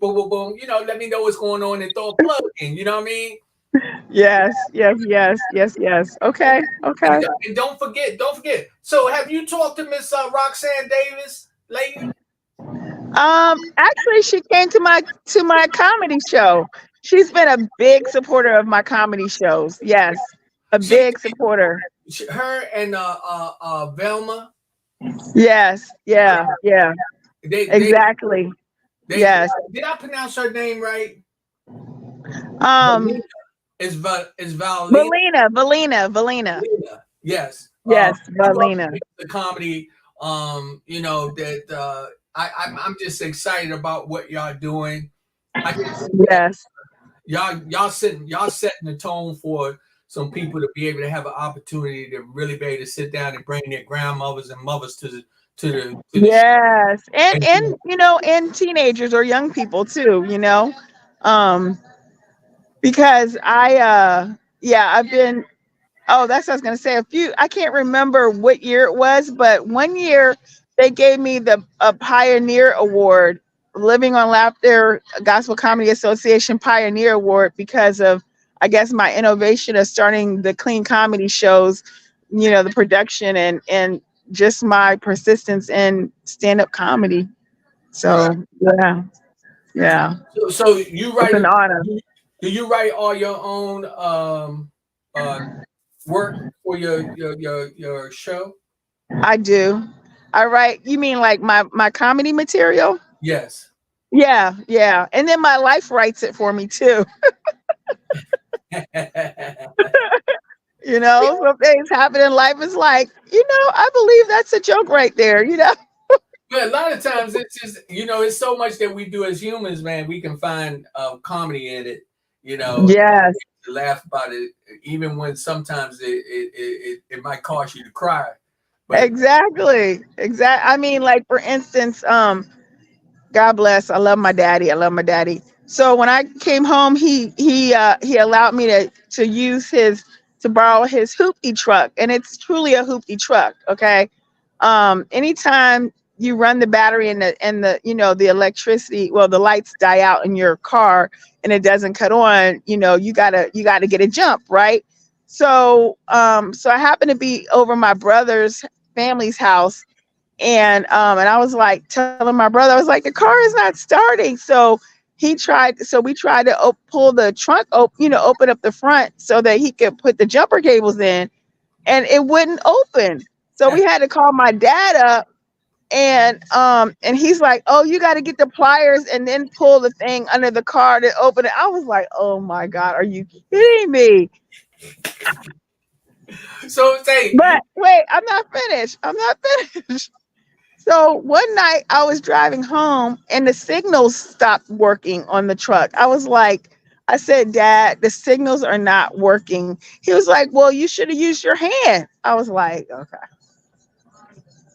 boom, boom. Let me know what's going on and throw a plug in. You know what I mean? Yes, yes, yes, yes, yes. Okay, okay. And don't forget. So, have you talked to Miss Roxanne Davis lately? Actually, she came to my comedy show. She's been a big supporter of my comedy shows. Yes, a She big supporter. her and Velma. Yes. Yeah. Yeah. They they Exactly. they. Yes. Did I pronounce her name right? Um, Valina. Is Valina? Valina. Valina. Yes. Yes, I love Valina. the comedy. You know that I'm just excited about what y'all doing. I just think that Yes. y'all setting the tone for some people to be able to have an opportunity to really be able to sit down and bring their grandmothers and mothers to the show. Yes. And And and teenagers or young people too. Um, because yeah, I've been. Oh, that's what I was gonna say. I can't remember what year it was, but one year they gave me the a Pioneer Award, Living on Laughter Gospel Comedy Association Pioneer Award, because of, I guess, my innovation of starting the clean comedy shows, the production and just my persistence in stand up comedy. right. So yeah, yeah, So you it's write an honor. do you write all your own uh work for your show? I do. I write. You mean like my comedy material? Yes. Yeah, yeah. And then my life writes it for me too. Some things happen in life. It's like, I believe that's a joke right there. But a lot of times it's just it's so much that we do as humans, man. We can find comedy in it, Yes, to laugh about it, even when sometimes it might cause you to cry. But exactly. I mean, like for instance, God bless. I love my daddy. I love my daddy. So when I came home, he allowed me to borrow his hoopty truck, and it's truly a hoopty truck. Okay. Anytime you run the battery and the electricity, well, the lights die out in your car and it doesn't cut on, you gotta get a jump, right? So I happened to be over my brother's family's house, and I was like telling my brother, I was like, the car is not starting. So we tried to pull the trunk, open up the front so that he could put the jumper cables in, and it wouldn't open. So we had to call my dad up, and he's like, "Oh, you got to get the pliers and then pull the thing under the car to open it." I was like, "Oh my god, are you kidding me?" so say But wait, I'm not finished. I'm not finished. So one night I was driving home and the signals stopped working on the truck. I said, Dad, the signals are not working. He was like, well, you should have used your hand. I was like, okay.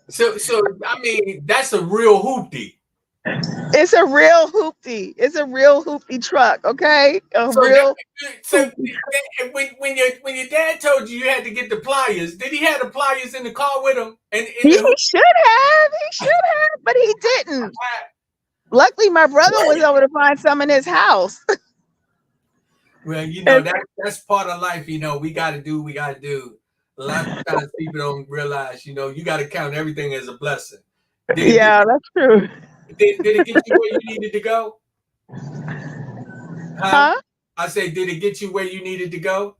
so I mean that's a real hoopty. It's a real hoopty. It's a real hoopty truck. Okay. A So that real so hoopty. when your dad told you you had to get the pliers, did he have the pliers in the car with him? And in He the hoop? should have. He should have, but he didn't. Luckily, my brother was able to find some in his house. Well, And that's part of life. We got to do what we got to do. A lot of times people don't realize, you got to count everything as a blessing. Did it, yeah, that's true. did it get you where you needed to go? Huh? Huh? I say, did it get you where you needed to go?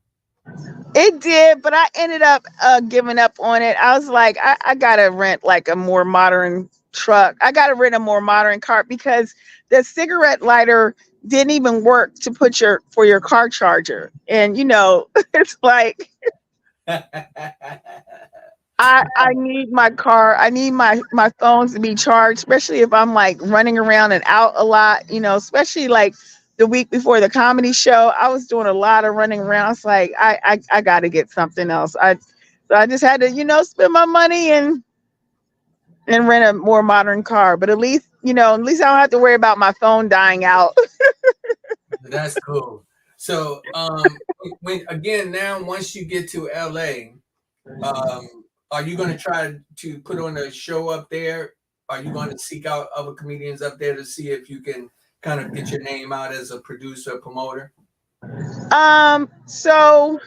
It did, but I ended up giving up on it. I was like, I gotta rent like a more modern truck. I gotta rent a more modern car because the cigarette lighter didn't even work to put for your car charger. And it's like I need my car. I need my phones to be charged, especially if I'm like running around and out a lot. Especially like the week before the comedy show, I was doing a lot of running around. I was like, I got to get something else. So I just had to spend my money and rent a more modern car. But at least I don't have to worry about my phone dying out. That's cool. So, when again now, once you get to LA, um, are you going to try to put on a show up there? Are you going to seek out other comedians up there to see if you can kind of get your name out as a producer, promoter? So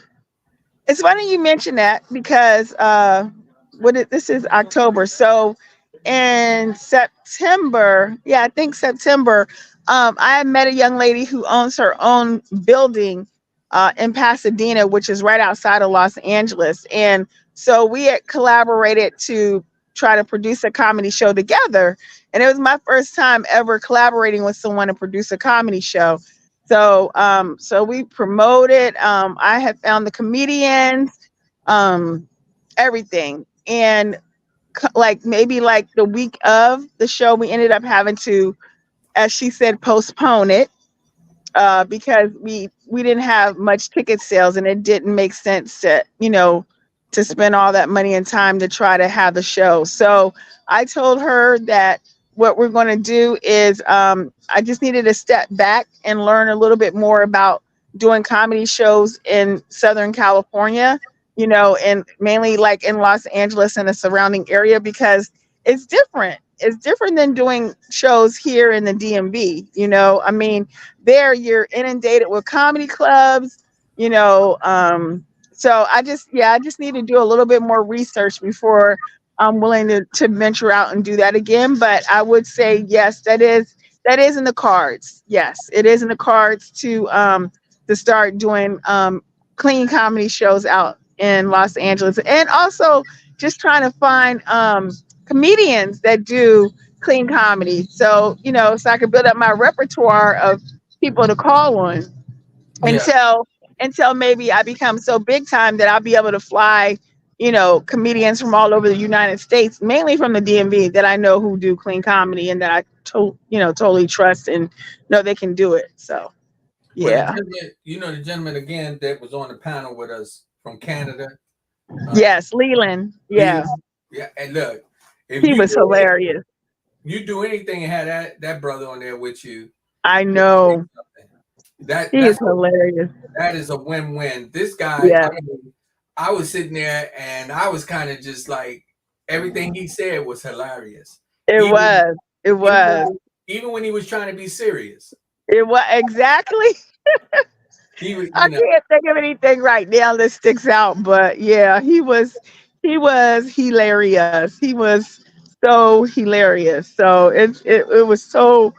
it's funny you mentioned that because this is October. So in September, yeah, I think September, I met a young lady who owns her own building in Pasadena, which is right outside of Los Angeles. And so we had collaborated to try to produce a comedy show together. And it was my first time ever collaborating with someone to produce a comedy show. So we promoted. I had found the comedians, um, everything, and like maybe like the week of the show, we ended up having to, as she said, postpone it because we didn't have much ticket sales, and it didn't make sense to to spend all that money and time to try to have the show. So I told her that what we're going to do is I just needed to step back and learn a little bit more about doing comedy shows in Southern California, and mainly like in Los Angeles and the surrounding area, because it's different. It's different than doing shows here in the DMV. I mean, there you're inundated with comedy clubs, you know. So I just need to do a little bit more research before I'm willing to venture out and do that again. But I would say yes, that is in the cards. Yes, it is in the cards to start doing clean comedy shows out in Los Angeles, and also just trying to find comedians that do clean comedy. So so I could build up my repertoire of people to call on Yeah. until maybe I become so big time that I'll be able to fly, comedians from all over the United States, mainly from the DMV, that I know who do clean comedy and that I totally trust and know they can do it. So Well, the yeah. gentleman, the gentleman again that was on the panel with us from Canada, uh, Yes, Leland. Yeah. Leland. Yeah, and look, if He was hilarious. you do anything and have that brother on there with you, I know. that He is that's hilarious. that is a win-win. This guy, Yeah, I was sitting there and I was kind of just like everything he said was hilarious. it Even was. It even was. when, even when he was trying to be serious, It was exactly. he was, I can't think of anything right now that sticks out, but yeah, he was hilarious. He was so hilarious. So it was so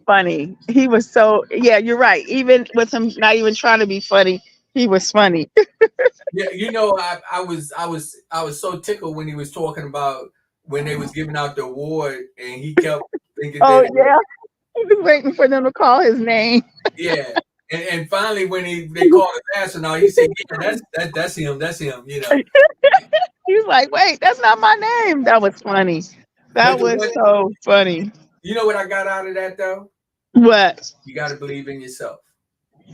funny. He was so, yeah, you're right. Even with him not even trying to be funny, he was funny. Yeah, I was so tickled when he was talking about when they was giving out the award, and he kept thinking Oh that yeah, he was waiting for them to call his name. yeah, and finally when they called him astronaut, he said, "Yeah, that's him," He's like, wait, that's not my name. That was funny. But That was so funny. you know what I got out of that though? What? You got to believe in yourself.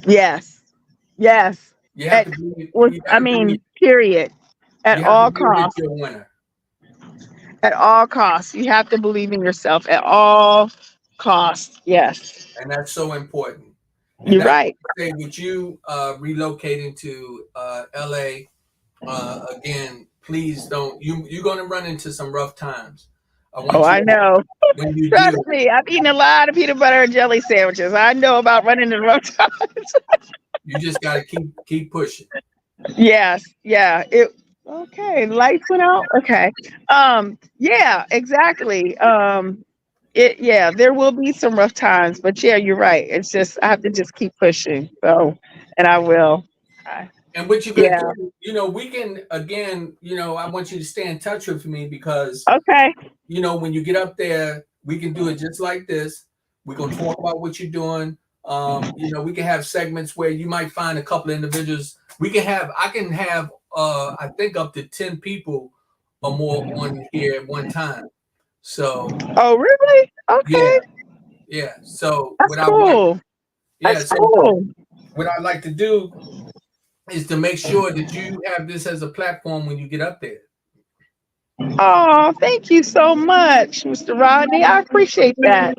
Yes. Yes. You have At, to believe. I mean, period. At You have to all believe that costs. you're a winner, At all costs. You have to believe in yourself at all costs. Yes. and that's so important. And You're that's right. what I say with you relocating to LA. Again, please don't. You're going to run into some rough times. I Oh, want you I know. when you Trust do. me. I've eaten a lot of peanut butter and jelly sandwiches. I know about running the road times. You just got to keep pushing. Yes. Yeah. Okay. Lights went out. Okay. Yeah, exactly. Yeah, there will be some rough times, but yeah, you're right. It's just I have to just keep pushing. So, and I will. I- And what you're gonna Yeah. do, we can again, I want you to stay in touch with me because Okay. when you get up there, we can do it just like this. We're gonna talk about what you're doing. We can have segments where you might find a couple of individuals. I can have I think up to 10 people or more on here at one time. So Oh, really? yeah, Okay. yeah. So That's cool. yeah, That's so cool. what I'd like to do is to make sure that you have this as a platform when you get up there. Oh, thank you so much, Mr. Rodney. I appreciate that.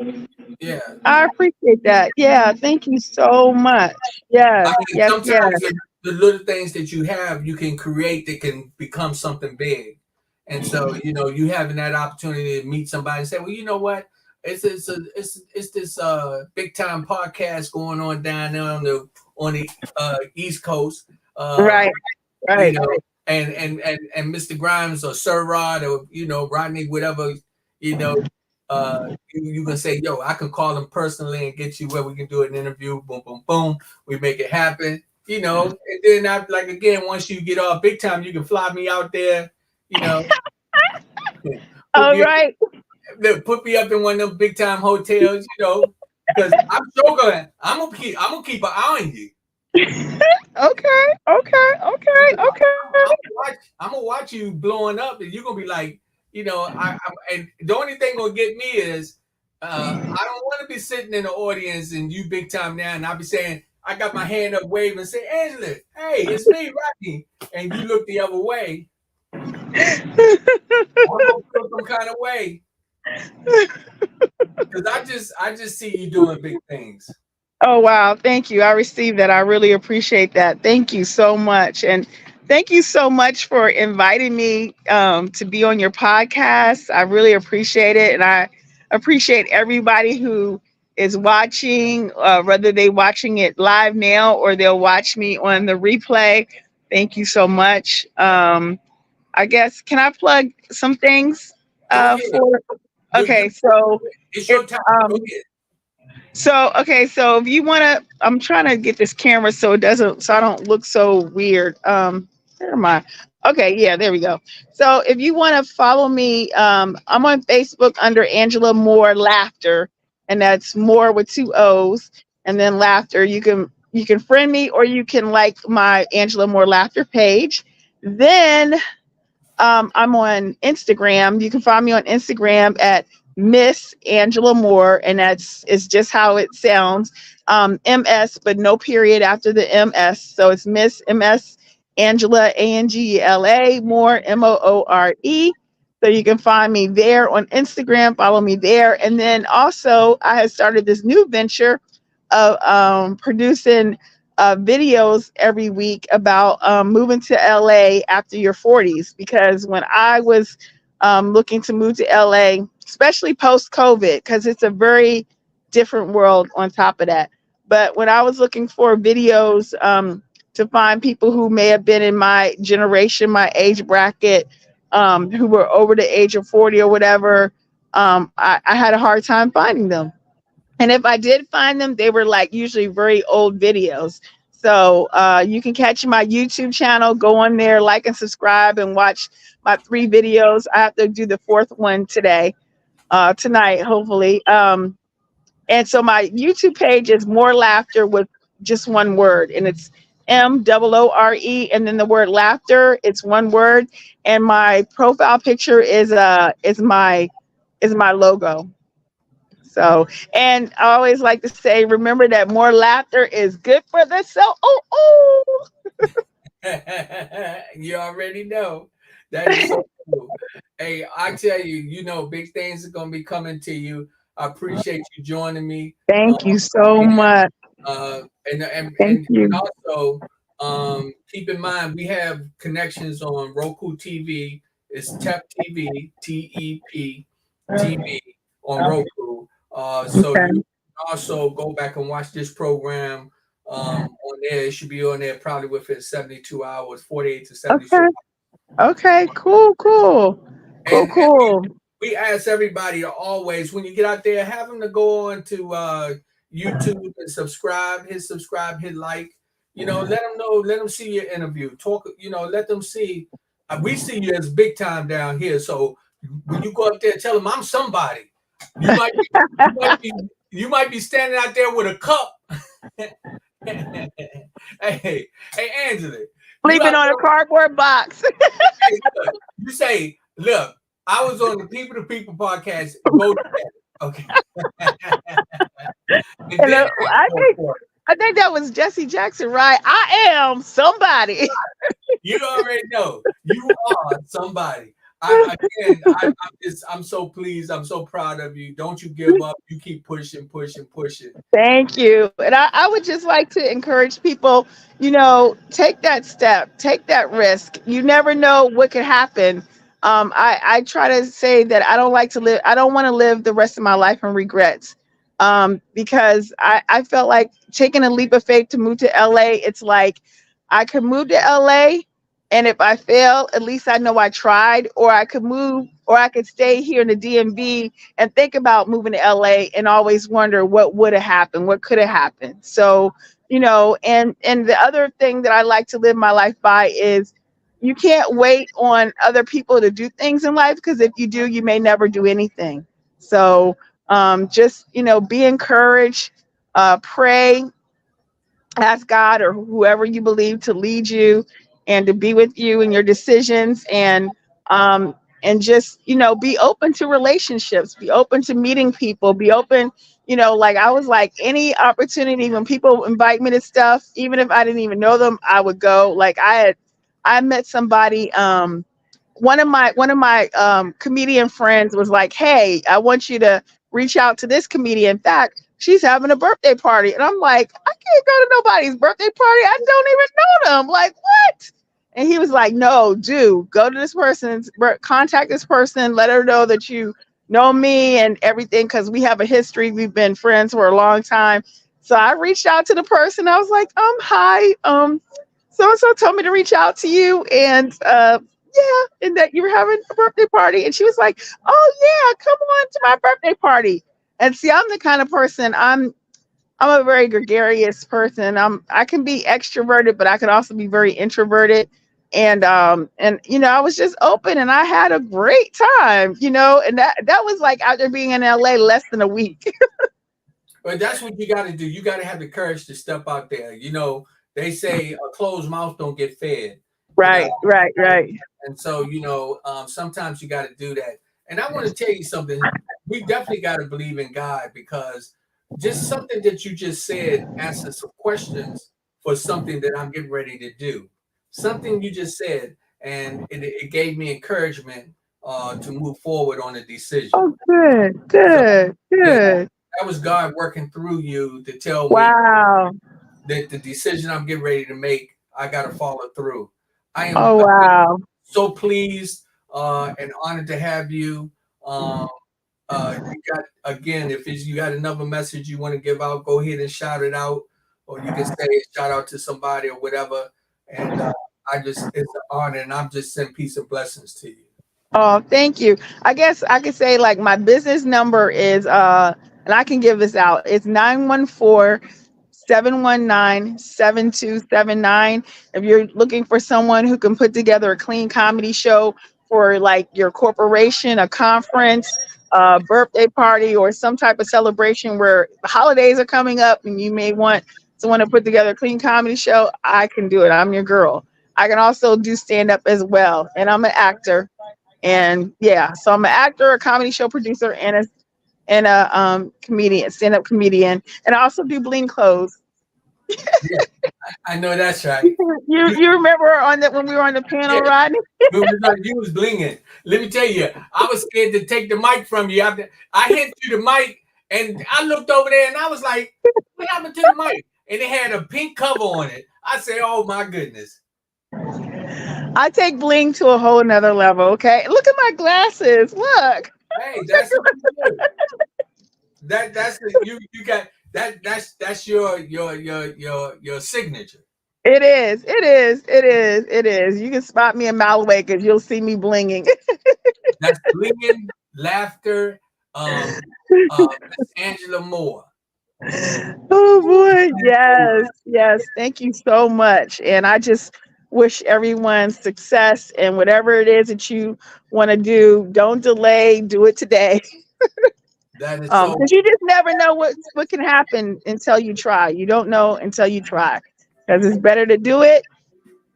Yeah. I appreciate that. Yeah, thank you so much. Yes, I mean, yes, yes. sometimes the little things that you have, you can create that can become something big. And so, you having that opportunity to meet somebody and say, well, you know what? It's this big time podcast going on down there on the East Coast. Right, You right. know, and Mr. Grimes or Sir Rod or Rodney, whatever, you can say, yo, I can call him personally and get you where we can do an interview. Boom, boom, boom. We make it happen. And then I like again once you get off big time, you can fly me out there, you know, put All me right. put me up in one of them big time hotels, because I'm sure I'm gonna keep an eye on you. Okay. Okay. Okay. Okay. I'm gonna watch you blowing up, and you're gonna be like, and the only thing gonna get me is, I don't want to be sitting in the audience and you big time now, and I'll be saying, I got my hand up, waving, and say, Angela, hey, it's me, Rodney, and you look the other way. I'm gonna feel some kind of way because I just see you doing big things. Oh, wow. Thank you. I received that. I really appreciate that. Thank you so much. And thank you so much for inviting me to be on your podcast. I really appreciate it. And I appreciate everybody who is watching, whether they watching it live now or they'll watch me on the replay. Thank you so much. I guess, can I plug some things Go ahead. for? You Okay. So it's your it's time. Go ahead. okay, so if you want to, I'm trying to get this camera so it doesn't, so I don't look so weird. Where am I? Okay, yeah, there we go. So if you want to follow me, I'm on Facebook under Angela Moore Laughter, and that's Moore with two O's, and then Laughter. You can friend me or you can like my Angela Moore Laughter page. Then I'm on Instagram. You can find me on Instagram at Miss Angela Moore, and that's it's just how it sounds. MS, but no period after the MS. So it's Miss MS Angela Angela Moore Moore. So you can find me there on Instagram. Follow me there, and then also I have started this new venture of producing videos every week about moving to LA after your 40s. Because when I was looking to move to LA, especially post COVID, because it's a very different world on top of that. But when I was looking for videos to find people who may have been in my generation, my age bracket, who were over the age of 40 or whatever, I had a hard time finding them. And if I did find them, they were like usually very old videos. So you can catch my YouTube channel, go on there, like and subscribe, and watch my 3 videos. I have to do the fourth one tonight, hopefully. And so my YouTube page is More Laughter with just one word, and it's MOORE, and then the word laughter. It's one word, and my profile picture is my logo. So, and I always like to say, remember that more laughter is good for the soul. Oh, oh. You already know. That is so cool. Hey, I tell you, big things are gonna be coming to you. I appreciate you joining me. Thank you so much. Thank And you. also, keep in mind we have connections on Roku TV. It's TEP TV, TEP TV on Roku. So you Okay. can also go back and watch this program on there. It should be on there probably within 72 hours, 48 to 72. Okay. Okay. Cool. Cool. Cool. And Cool. we ask everybody to always, when you get out there, have them to go on to YouTube and subscribe, hit like. Let them know, let them see your interview. Talk, let them see. We see you as big time down here. So when you go up there, tell them I'm somebody. You might be, you might be, you might be standing out there with a cup. Hey, Angela, you Leave it out on a there? cardboard box. Hey, look, you say, look, I was on the People to People podcast. Go to that. Okay. And And then I ask think for it. I think that was Jesse Jackson, right? I am somebody. You already know. You are somebody. I'm so pleased. I'm so proud of you. Don't you give up. You keep pushing, pushing, pushing. Thank you. And I would just like to encourage people, take that step, take that risk. You never know what could happen. I try to say that I don't want to live the rest of my life in regrets. Because I felt like taking a leap of faith to move to LA, it's like I could move to LA, and if I fail, at least I know I tried, or I could move, or I could stay here in the DMV and think about moving to LA and always wonder what would have happened, what could have happened. So, And the other thing that I like to live my life by is you can't wait on other people to do things in life, because if you do, you may never do anything. So just be encouraged, pray, ask God or whoever you believe to lead you and to be with you in your decisions, um and just be open to relationships, be open to meeting people, be open. Like I was like, any opportunity when people invite me to stuff, even if I didn't even know them, I would go. Like I met somebody, one of my comedian friends was like, "Hey, I want you to reach out to this comedian. In fact, she's having a birthday party." And I'm like, "I can't go to nobody's birthday party. I don't even know them. Like, what?" And he was like, "No, do go to this person's, contact this person, let her know that you know me and everything, because we have a history. We've been friends for a long time." So I reached out to the person. I was like, "Hi, so and so told me to reach out to you, and yeah, and that you were having a birthday party." And she was like, "Oh yeah, come on to my birthday party." And see, I'm the kind of person, I'm a very gregarious person. I can be extroverted, but I can also be very introverted. And I was just open and I had a great time, and that was like after being in LA less than a week. But that's what you got to do. You got to have the courage to step out there. They say a closed mouth don't get fed. You know, Right, right, right. and so sometimes you got to do that. And I want to tell you something. We definitely got to believe in God, because just something that you just said answers some questions for something that I'm getting ready to do. Something you just said, and it gave me encouragement to move forward on a decision. Oh, good, So good, yeah, good. that was God working through you to tell me Wow. that the decision I'm getting ready to make, I got to follow through. I am Oh, wow. so pleased and honored to have you. Um, you got again, if you got another message you want to give out, go ahead and shout it out, or you can say shout out to somebody or whatever. And it's an honor, and I'm just sending peace and blessings to you. Oh, thank you. I guess I could say like my business number is and I can give this out. It's 914-719-7279. If you're looking for someone who can put together a clean comedy show for like your corporation, a conference, a birthday party, or some type of celebration where the holidays are coming up and you may want someone to put together a clean comedy show, I can do it. I'm your girl. I can also do stand up as well, and I'm an actor. And yeah, so I'm an actor, a comedy show producer, and a comedian, stand up comedian, and I also do bling clothes. Yeah, I know that's right. You remember on that when we were on the panel, Yeah, Rodney? you was blinging. Let me tell you, I was scared to take the mic from you. I hit you the mic, and I looked over there, and I was like, "What happened to the mic?" And it had a pink cover on it. I said, "Oh my goodness!" I take bling to a whole nother level. Okay, look at my glasses. Look, Hey, that's what you do. That's the, you got that's your signature. it is, it is, it is, it is. You can spot me a mile away because you'll see me blinging. That's blinging, laughter. Miss Angela Moore. Oh boy, yes, yes. Thank you so much. And I just wish everyone success and whatever it is that you want to do, don't delay, do it today. That is so. Because you just never know what can happen until you try. You don't know until you try. Because it's better to do it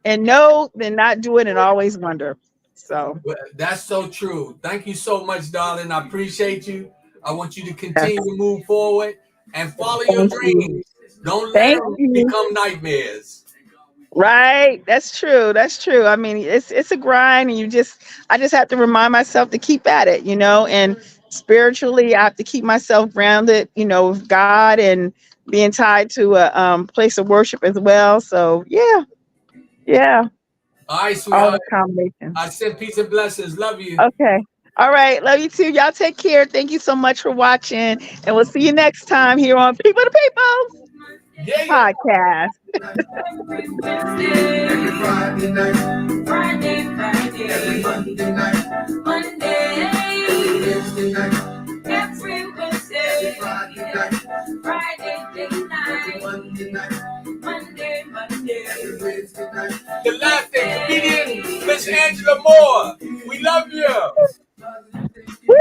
and know than not do it and always wonder. So Well, that's so true. Thank you so much, darling. I appreciate you. I want you to yes, continue to move forward and follow your thank you. dreams. Don't let Thank them you. become nightmares. Right. That's true. That's true. I mean, it's a grind, and I just have to remind myself to keep at it, and spiritually I have to keep myself grounded, with God, and being tied to a place of worship as well. So yeah, yeah, All right, all sweetheart. the combinations. I send peace and blessings. Love you. Okay. All right. Love you too. Y'all take care. Thank you so much for watching. And we'll see you next time here on People to People Yeah, yeah. podcast. Every Wednesday, every Friday night, every Monday night, every Wednesday night, every Wednesday, every Friday night, every Monday night. The laughing comedian, Miss Angela Moore. We love you. Woo!